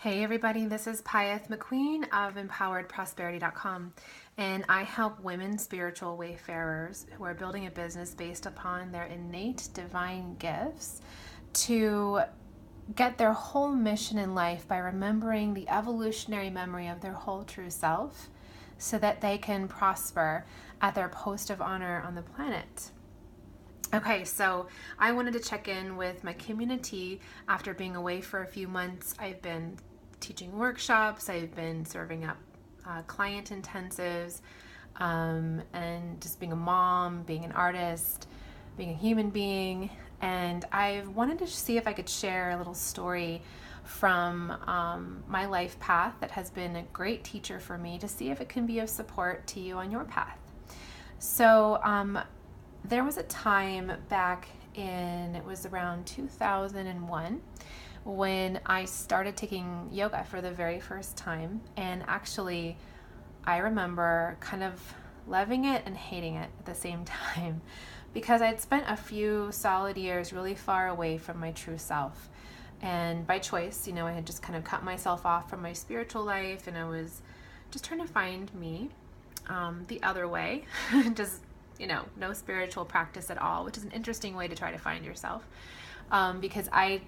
Hey everybody, this is Pyeth McQueen of empoweredprosperity.com, and I help women spiritual wayfarers who are building a business based upon their innate divine gifts to get their whole mission in life by remembering the evolutionary memory of their whole true self so that they can prosper at their post of honor on the planet. Okay, so I wanted to check in with my community after being away for a few months. I've been teaching workshops, I've been serving up client intensives, and just being a mom, being an artist, being a human being. And I wanted to see if I could share a little story from my life path that has been a great teacher for me to see if it can be of support to you on your path. So, there was a time back it was around 2001 when I started taking yoga for the very first time. And actually, I remember kind of loving it and hating it at the same time because I'd spent a few solid years really far away from my true self. And by choice, I had just kind of cut myself off from my spiritual life, and I was just trying to find me the other way, just no spiritual practice at all, which is an interesting way to try to find yourself, because I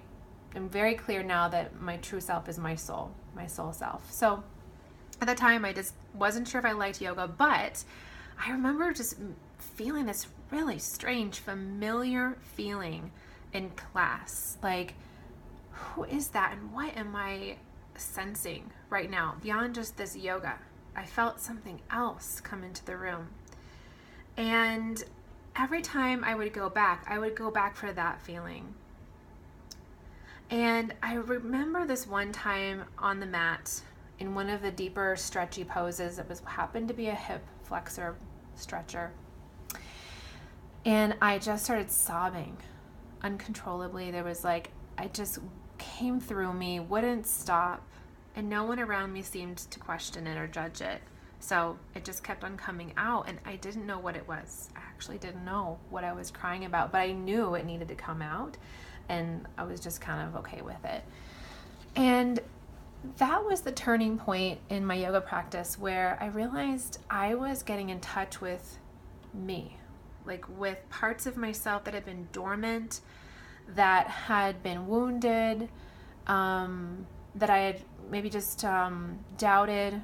am very clear now that my true self is my soul self. So at the time, I just wasn't sure if I liked yoga, but I remember just feeling this really strange, familiar feeling in class. Like, who is that and what am I sensing right now beyond just this yoga? I felt something else come into the room. And every time I would go back for that feeling. And I remember this one time on the mat in one of the deeper stretchy poses. It happened to be a hip flexor stretcher. And I just started sobbing uncontrollably. There was it just came through me, wouldn't stop. And no one around me seemed to question it or judge it. So it just kept on coming out, and I didn't know what it was. I actually didn't know what I was crying about, but I knew it needed to come out, and I was just kind of okay with it. And that was the turning point in my yoga practice where I realized I was getting in touch with me, with parts of myself that had been dormant, that had been wounded, that I had maybe just doubted,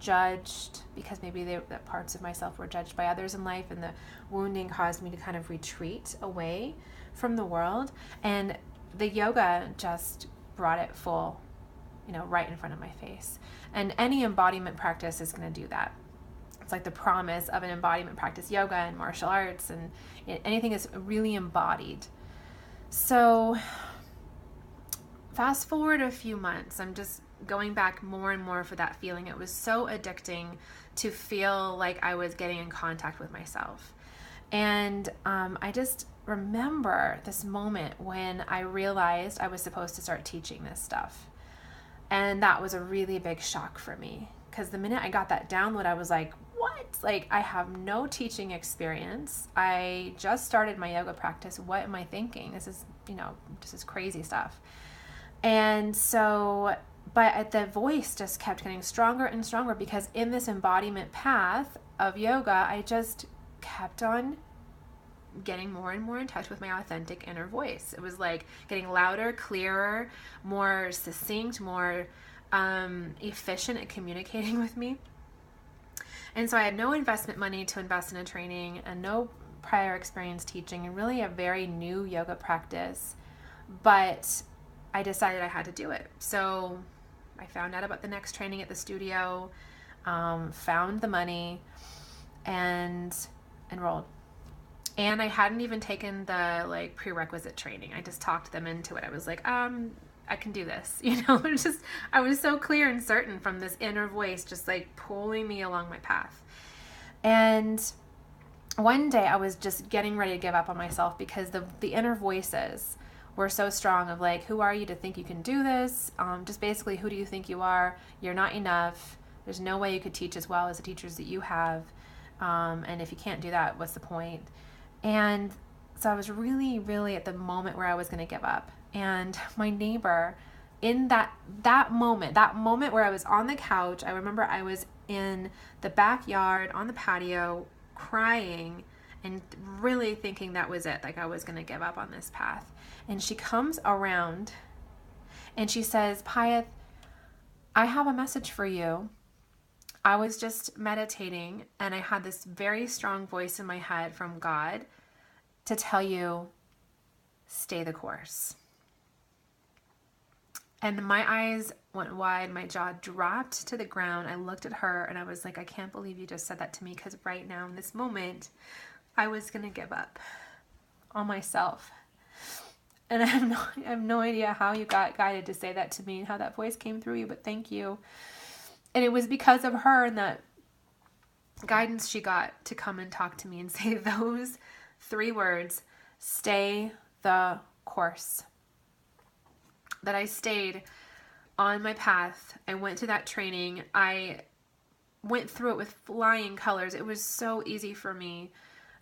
judged, because maybe that parts of myself were judged by others in life, and the wounding caused me to kind of retreat away from the world. And the yoga just brought it full, right in front of my face. And any embodiment practice is going to do that. It's like the promise of an embodiment practice, yoga and martial arts and anything that's really embodied. So fast forward a few months, I'm just going back more and more for that feeling. It was so addicting to feel like I was getting in contact with myself. And I just remember this moment when I realized I was supposed to start teaching this stuff. And that was a really big shock for me, because the minute I got that download, I was like, what? I have no teaching experience. I just started my yoga practice. What am I thinking? This is crazy stuff. And so, but the voice just kept getting stronger and stronger, because in this embodiment path of yoga, I just kept on getting more and more in touch with my authentic inner voice. It was getting louder, clearer, more succinct, more efficient at communicating with me. And so I had no investment money to invest in a training and no prior experience teaching, and really a very new yoga practice. But I decided I had to do it. So I found out about the next training at the studio, found the money, and enrolled. And I hadn't even taken the prerequisite training. I just talked them into it. I was like, I can do this. I was so clear and certain from this inner voice, just pulling me along my path. And one day I was just getting ready to give up on myself, because the inner voices were so strong of who are you to think you can do this? Just basically, who do you think you are? You're not enough. There's no way you could teach as well as the teachers that you have. And if you can't do that, what's the point? And so I was really, really at the moment where I was going to give up. And my neighbor in that moment where I was on the couch, I remember I was in the backyard on the patio crying and really thinking that was it, like I was going to give up on this path. And she comes around and she says, Pyeth, I have a message for you. I was just meditating and I had this very strong voice in my head from God to tell you, stay the course. And my eyes went wide, my jaw dropped to the ground. I looked at her and I was like, I can't believe you just said that to me, because right now in this moment, I was going to give up on myself. And I have no idea how you got guided to say that to me and how that voice came through you, but thank you. And it was because of her and that guidance she got to come and talk to me and say those 3 words, stay the course, that I stayed on my path. I went to that training. I went through it with flying colors. It was so easy for me.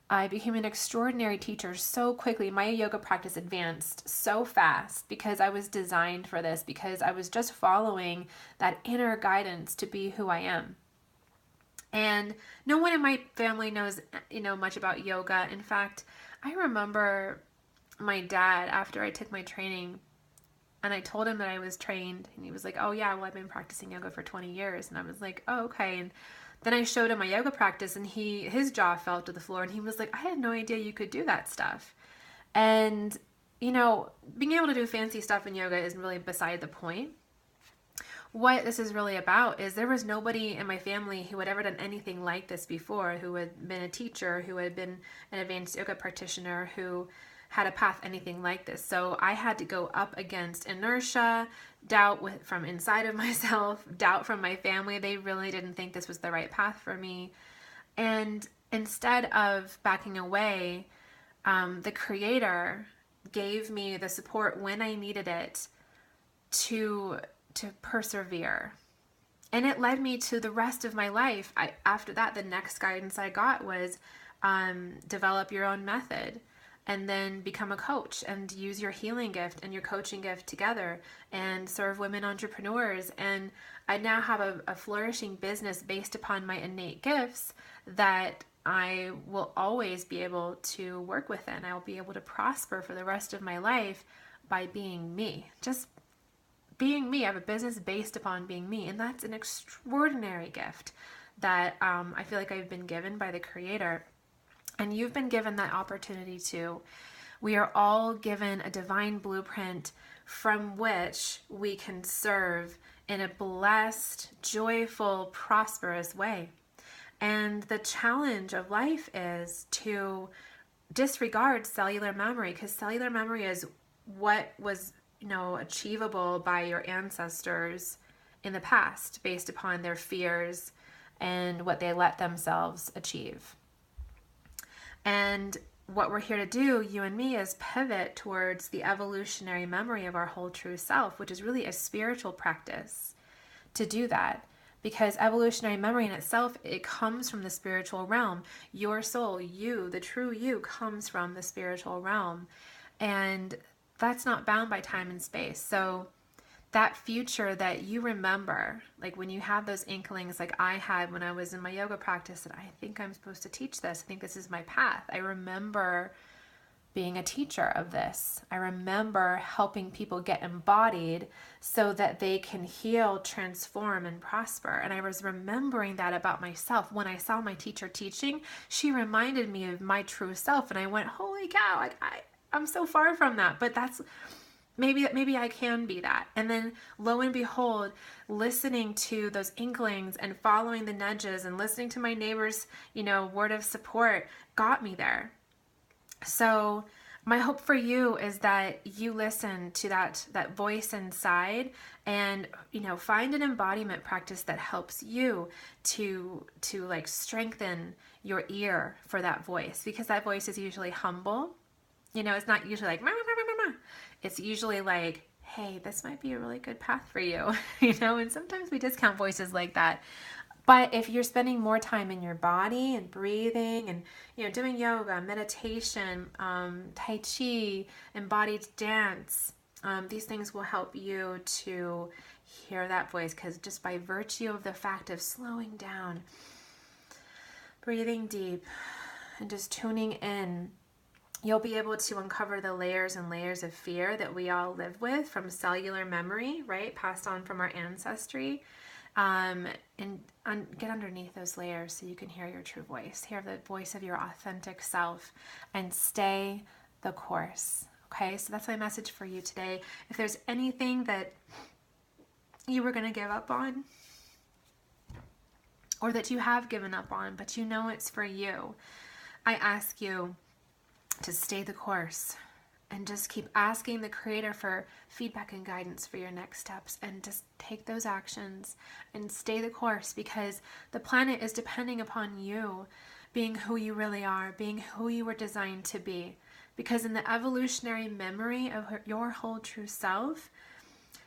I became an extraordinary teacher so quickly. My yoga practice advanced so fast because I was designed for this, because I was just following that inner guidance to be who I am. And no one in my family knows, much about yoga. In fact, I remember my dad, after I took my training, and I told him that I was trained, and he was like, oh yeah, well, I've been practicing yoga for 20 years. And I was like, oh, okay. And then I showed him my yoga practice and his jaw fell to the floor and he was like, I had no idea you could do that stuff. And, being able to do fancy stuff in yoga is really beside the point. What this is really about is there was nobody in my family who had ever done anything like this before, who had been a teacher, who had been an advanced yoga practitioner, who had a path anything like this. So I had to go up against inertia, doubt from inside of myself, doubt from my family. They really didn't think this was the right path for me. And instead of backing away, the Creator gave me the support when I needed it to persevere. And it led me to the rest of my life. After that, the next guidance I got was develop your own method, and then become a coach and use your healing gift and your coaching gift together and serve women entrepreneurs. And I now have a flourishing business based upon my innate gifts that I will always be able to work within. I will be able to prosper for the rest of my life by being me. Just being me. I have a business based upon being me. And that's an extraordinary gift that I feel like I've been given by the Creator. And you've been given that opportunity too. We are all given a divine blueprint from which we can serve in a blessed, joyful, prosperous way. And the challenge of life is to disregard cellular memory, because cellular memory is what was, achievable by your ancestors in the past based upon their fears and what they let themselves achieve. And what we're here to do, you and me, is pivot towards the evolutionary memory of our whole true self, which is really a spiritual practice to do that. Because evolutionary memory in itself, it comes from the spiritual realm. Your soul, you, the true you, comes from the spiritual realm. And that's not bound by time and space. So that future that you remember, like when you have those inklings like I had when I was in my yoga practice, that I think I'm supposed to teach this. I think this is my path. I remember being a teacher of this. I remember helping people get embodied so that they can heal, transform, and prosper. And I was remembering that about myself. When I saw my teacher teaching, she reminded me of my true self. And I went, holy cow, I'm so far from that. But that's maybe I can be that. And then lo and behold, listening to those inklings and following the nudges and listening to my neighbor's, word of support got me there. So my hope for you is that you listen to that voice inside and, find an embodiment practice that helps you to like strengthen your ear for that voice, because that voice is usually humble. It's not usually like, mah, mah, mah, mah. It's usually like, hey, this might be a really good path for you, and sometimes we discount voices like that. But if you're spending more time in your body and breathing and, doing yoga, meditation, Tai Chi, embodied dance, These things will help you to hear that voice, because just by virtue of the fact of slowing down, breathing deep, and just tuning in, you'll be able to uncover the layers and layers of fear that we all live with from cellular memory, right? Passed on from our ancestry. And get underneath those layers so you can hear your true voice, hear the voice of your authentic self, and stay the course. Okay, so that's my message for you today. If there's anything that you were going to give up on, or that you have given up on, but you know it's for you, I ask you to stay the course and just keep asking the Creator for feedback and guidance for your next steps, and just take those actions and stay the course, because the planet is depending upon you being who you really are, being who you were designed to be. Because in the evolutionary memory of your whole true self,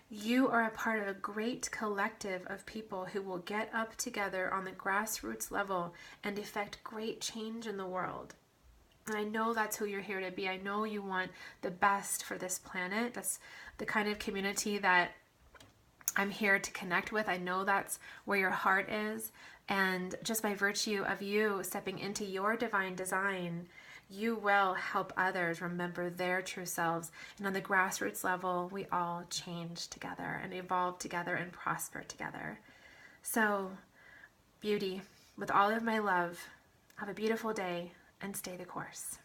you are a part of a great collective of people who will get up together on the grassroots level and effect great change in the world. And I know that's who you're here to be. I know you want the best for this planet. That's the kind of community that I'm here to connect with. I know that's where your heart is. And just by virtue of you stepping into your divine design, you will help others remember their true selves. And on the grassroots level, we all change together and evolve together and prosper together. So, beauty, with all of my love, have a beautiful day and stay the course.